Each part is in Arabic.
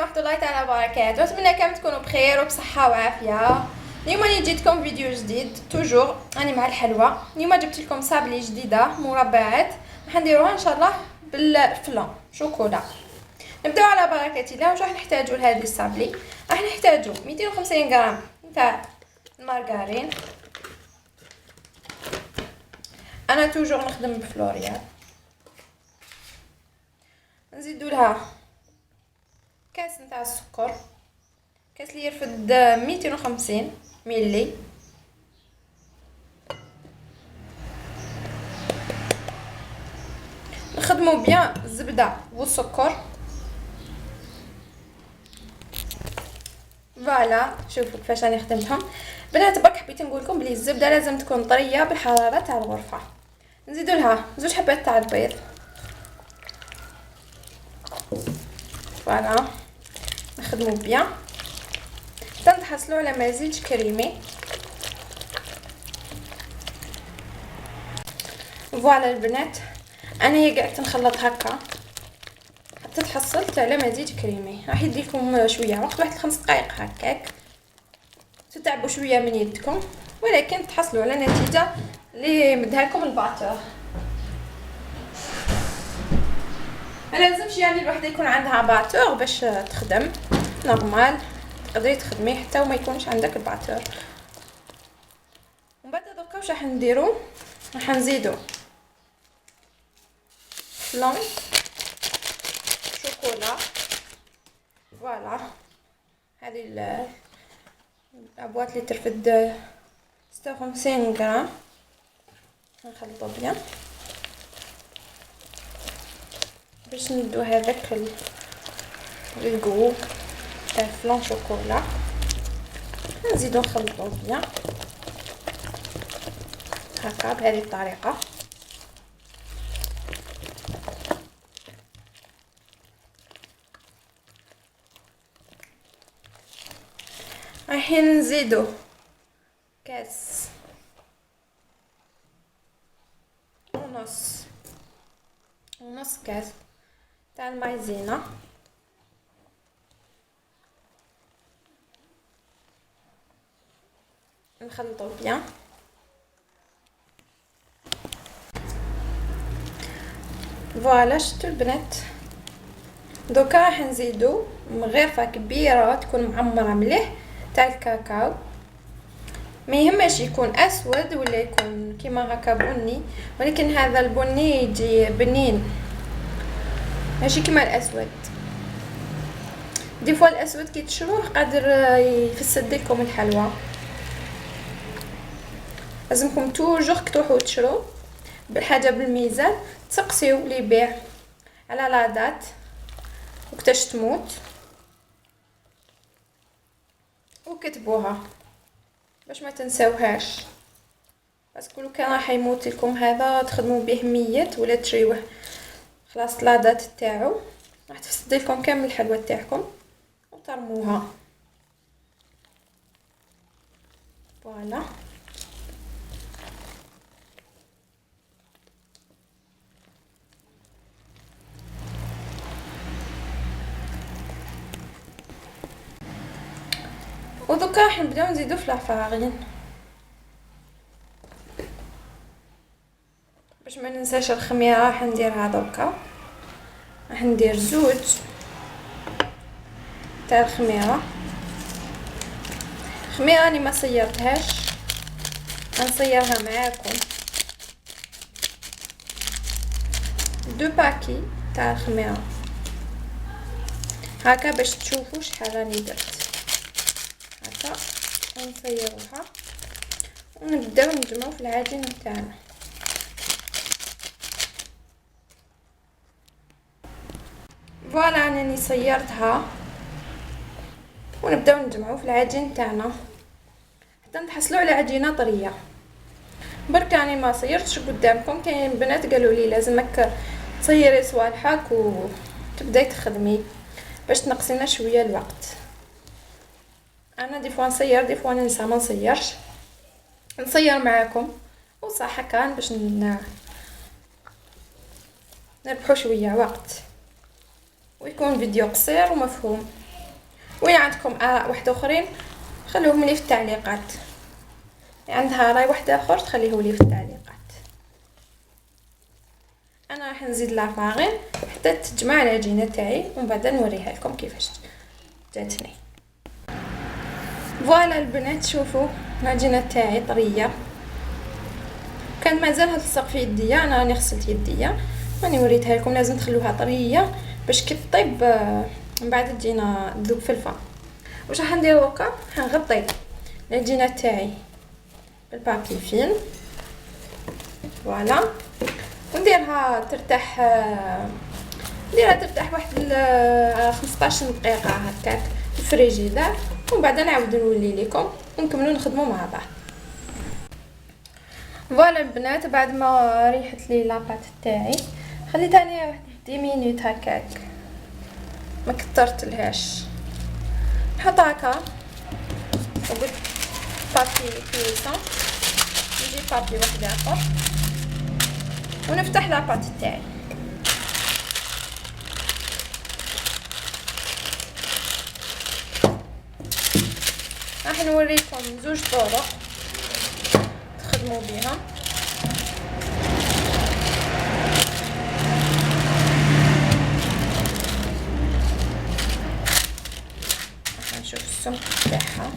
ورحمة الله تعالى وبركاته. اتمنى كامل تكونوا بخير وبصحة وعافية. اليوم راني جيتكم فيديو جديد توجور راني مع الحلوى. اليوم جبت لكم صابلي جديدة مربعات راح نديروها ان شاء الله بالفلان شوكولا. نبداو على بركة الله. واش راح نحتاجوا لهذه الصابلي؟ راح نحتاجوا 250 غرام تاع المارغرين. انا توجور نخدم بفلوريال. نزيدوا لها كاس نتاع السكر، كاس اللي يرفد 250 ملي. نخدموا بيان الزبده والسكر. فوالا شوفوا كيفاش راني خدمتهم بنات. برك حبيت نقول لكم بلي الزبده لازم تكون طريه بالحراره تاع الغرفه. نزيدوا لها 2 حبات تاع البيض. فوالا نخدموا بيان حتى نحصلوا على مزيج كريمي. فوالا البنات انا هي قعدت نخلط هكا حتى تحصلت على مزيج كريمي. راح يديكم شويه وقت، واحد 5 دقائق هكاك، تتعبوا شويه من يدكم ولكن تحصلوا على نتيجه اللي مدها لكم الباتور. ما لازمش يعني الوحده يكون عندها باتور باش تخدم، نورمال تقدري تخدمي حتى وما يكونش عندك الباتور. ومن بعد دركا واش راح نديرو؟ راح نزيدو فلان شوكولا. فوالا هذه الابواط اللي ترفد 56 غرام. نخلطو بيان باش ندو هذاك الكو تاع فلان شوكولا. نزيدو نخلطو بيان هكا بهذه الطريقه. رايحين نزيدو كاس ونص كاس تاع المايزينا. نخلطو بيان. فوالا شتو البنات، دوكا راح نزيدو مغرفه كبيره تكون معمره مليح تاع الكاكاو. ما يهمش يكون اسود ولا يكون كيما هكا بني، ولكن هذا البني يجي بنين ماشي كيما الاسود. دي فوا الاسود كي تشروه قادر يفسد لكم الحلوى. لازمكم توجور تروحوا تشرو بالحاجه بالميزان، تسقسيو اللي يبيع على لا دات وقتاش تموت وكتبوها باش ما تنساوهاش. باسكو لو كان راح يموت لكم هذا تخدموا به ميت ولا تشريوه خلاص لا دات تاعو، راح تفسد لكم كامل الحلوى تاعكم وترموها. فوالا ودوكا راح نبداو نزيدو في العفارين باش ما ننساش الخميره. راح نديرها دوكا، راح ندير 2 تاع الخميره راني ما صيرتهاش، غنصيرها معاكم. 2 باكي تاع الخميره هكا باش تشوفوا شحال راني درت هكا. ونصيروها ونبداو نجمعو في العجين تاعنا. فوالا راني صيرتها ونبداو نجمعو في العجين تاعنا حتى نحصلوا على عجينه طريه. برك راني ما صيرتش قدامكم، كاين بنات قالوا لي لازمك تصيري صوالحك وتبداي تخدمي باش تنقصينا شويه الوقت. انا دي فوا نصير دي فوا ننسى ما نصيرش، نصير معاكم وصح كان باش نربحوا شويه وقت ويكون فيديو قصير ومفهوم. وين عندكم اراء واحده اخرين خلوهم لي في التعليقات، عندها راي واحد اخر تخليه لي في التعليقات. انا راح نزيد لافارين حتى تجمع العجينه تاعي ومن بعد نوريها لكم كيفاش جاتني. فوالا البنات شوفوا العجينه تاعي طريه، كان مازالها تلصق في يديا، انا راني غسلت يديا راني وريتها لكم. لازم تخلوها طريه باش كي طيب من بعد تجينا تذوب في الفم. واش راح ندير دوكا؟ حنغطي العجينه تاعي بالبابي فيلم فوالا، ونديرها ترتاح واحد 15 دقيقه هكاك في الفريجيدار، ومن بعد نعاود نولي لكم ونكملوا نخدموا مع بعض. فوالا البنات بعد ما ريحت لي لاباط تاعي خليتها لي واحد 10 مينوت هكاك، ما كثرتلهاش. نحط هكا وقلت بابي كويسون، نجيب بابي واحد اخر ونفتح لاباط تاعي. راح نوريكم زوج طرق تخدموا بها. راح نشوف السمك تاعها.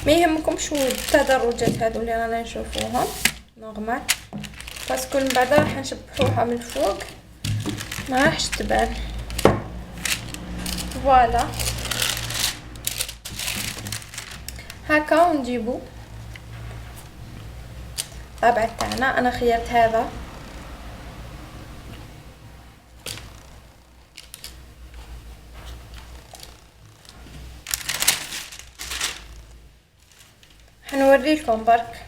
ما يهمكمش التدرجات هادو اللي رانا نشوفوهم نورمال، باسكو من بعد راح نشبحوها من الفوق ما راحش تبان. فوالا هكا ونجيبو الطابع تاعنا. انا خيرت هذا حنوريكم برك،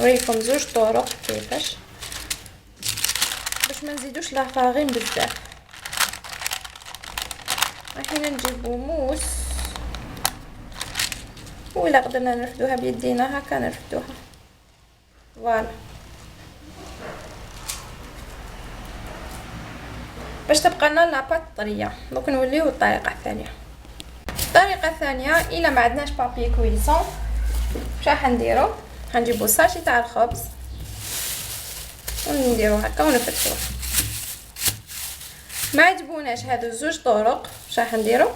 نوريكم زوج طرق كيفاش باش ما نزيدوش لافارين بزاف. رايحين نجيبو موس، ولا قدرنا نرفدوها بيدينا هكا نرفدوها فوالا باش تبقى لنا لاباط طريه. دوك نوليو الطريقه الثانيه. الطريقه الثانيه الا ما عندناش بابي كويسون واش راح نديرو؟ غنجيبو ساشي تاع الخبز ونديرو هكا ونفتحوه. ما عجبوناش هادو زوج طرق واش راح نديرو؟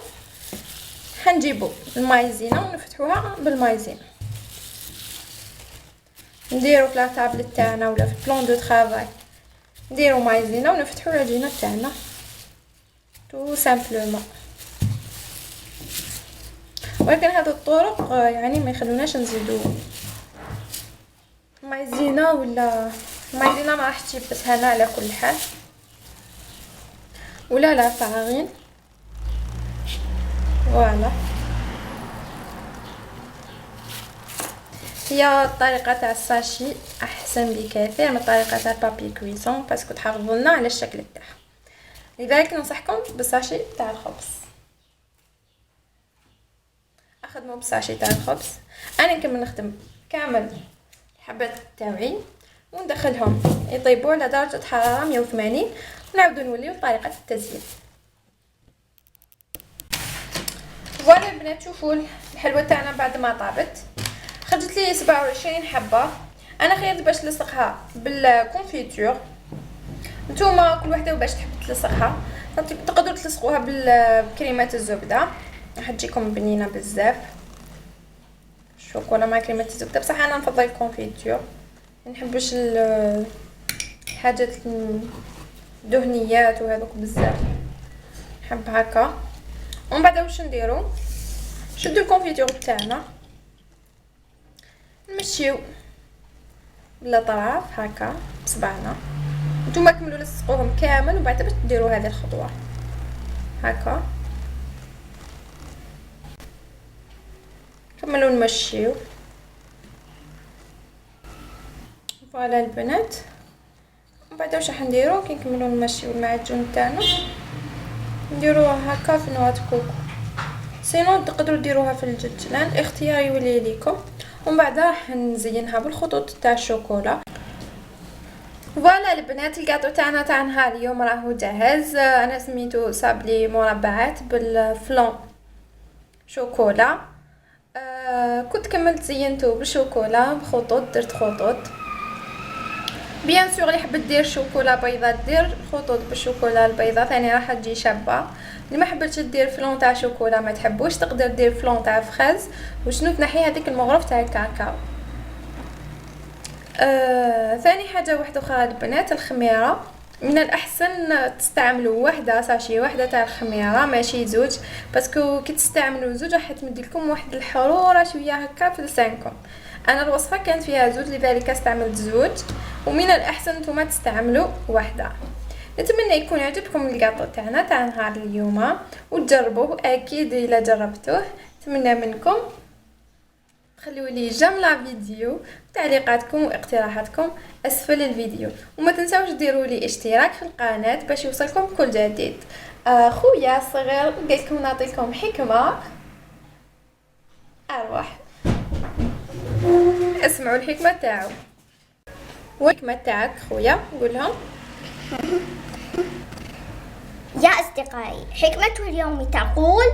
حنجيبو المايزينا ونفتحوها بالمايزينا، نديرو في لاطابل تاعنا ولا في بلان دو طرافاي نديرو مايزينا ونفتحو العجينه تاعنا تو سامبلومون. ولكن هذه الطرق يعني ما يخلوناش نزيدو مايزينا، ولا مايزينا ما راح تجيب بس هنا على كل حال، ولا لا فارين. فوالا هي الطريقه تاع الساشي احسن بكثير من الطريقه تاع البابي كويسون باسكو تحافظوا لنا على الشكل تاعها، لذلك ننصحكم بالساشي تاع الخبز. اخدموا بالساشي تاع الخبز. انا نكمل نخدم كامل الحبات تاعي وندخلهم يطيبوا على درجه حراره 180 ونعاودوا نوليو طريقه التزيين. فوالا البنات شوفوا الحلوه تاعنا بعد ما طابت خرجت لي 27 حبه. انا خيرت باش نلصقها بالكونفيتور، نتوما كل وحده باش تحب تلصقها تقدروا تلصقوها بكريمه الزبده راح تجيكم بنينه بزاف. شوكولا مع كريمه الزبده، بصح انا نفضل الكونفيتور، ما نحبش الحاجات الدهنيات وهذوك بزاف، نحب هكا. ومن بعد واش نديرو؟ نشدو الكونفيتور تاعنا نمشيو بالاطراف هكا بصبعنا، نتوما كملوا لصقوهم كامل ومن بعد باش ديروا هذه الخطوه هكا كملوا نمشيو. فوالا البنات ومن بعد واش راح نديرو كي نكملوا نمشيو المعجون تاعنا نديروه هكا في نواه كوكو سينو تقدروا ديروها في الجبنان، الاختيار يولي ليكم. ومن بعد راح نزينها بالخطوط تاع الشوكولا. فوالا البنات، الكاطو تاعنا نهار اليوم راهو جاهز. انا سميتو صابلي مربعات بالفلون شوكولا. كنت كملت زينته بالشوكولا بخطوط، درت خطوط. بيان سور اللي حبت دير شوكولا بيضاء دير خطوط بالشوكولا البيضاء ثاني راح تجي شابه. اللي ما حبتش دير فلون تاع شوكولا ما تحبوش تقدر دير فلون تاع فخاز. وشنو تنحي هذيك المغرف تاع الكاكاو. ثاني حاجه واحده اخرى البنات، الخميره من الاحسن تستعملوا وحده ساشي وحده تاع الخميره ماشي زوج، باسكو كي تستعملوا زوج راح تمدي لكم واحد الحروره شويه هكا في لسانكم. انا الوصفه كانت فيها زوج لذلك استعملت زوج، ومن الاحسن نتوما تستعملوا وحده. نتمنى يكون عجبكم الكاطو تاعنا تاع نهار اليوم وتجربوه اكيد. الا جربتوه نتمنى منكم خليوا لي جيم لا فيديو، تعليقاتكم واقتراحاتكم اسفل الفيديو، وما تنساوش ديروا لي اشتراك في القناه باش يوصلكم كل جديد. خويا الصغير قلت لكم نعطيكم حكمه، اروح اسمعوا الحكمه تاعو. والحكمه تاعك خويا قولهم. يا أصدقائي، حكمة اليوم تقول: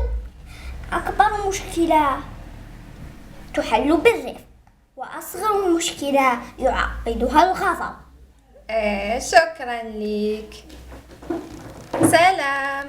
أكبر مشكلة تحل بالرفق، وأصغر مشكلة يعقدها الغضب. شكرا ليك، سلام.